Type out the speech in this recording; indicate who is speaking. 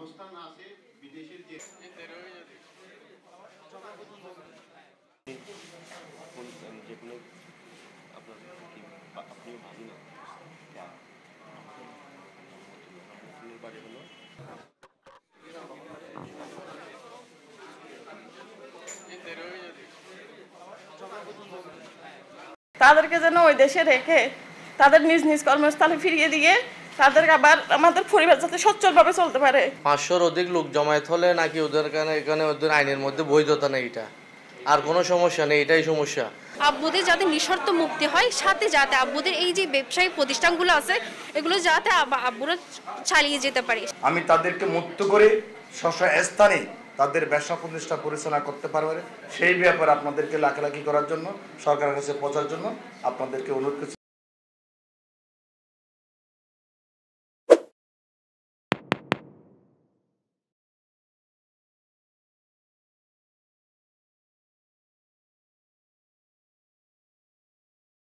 Speaker 1: অবস্থান আছে বিদেশের যে যেগুলো আপনার আপনিও ভাবি না বাড়ি হলো
Speaker 2: তাদেরকে যেন ওই দেশে রেখে তাদের নিজ নিজ কর্মস্থলে ফিরিয়ে দিয়ে তাদের আবার আমাদের পরিবার যাতে সচ্ছলভাবে চলতে পারে।
Speaker 3: 500-র অধিক লোক জমায়েত হলে নাকি ওদের এখানে ওদের আইনের মধ্যে বৈধতা নেই, এটা আর কোনো সমস্যা নেই, এটাই সমস্যা।
Speaker 4: আব্বুদের যাতে নিঃশর্ত মুক্তি হয়, সাথে যাতে আব্বুদের এই যে ব্যবসায়িক প্রতিষ্ঠানগুলো আছে এগুলো যাতে আব্বুরা চালিয়ে যেতে পারে।
Speaker 5: আমি তাদেরকে মুক্ত করে স্থানে তাদের ব্যবসা প্রতিষ্ঠান পরিচালনা করতে পারবে সেই ব্যাপারে আপনাদেরকে লাখালাখি করার জন্য, সরকারের কাছে পৌঁছার জন্য আপনাদেরকে অনুরোধ করছি।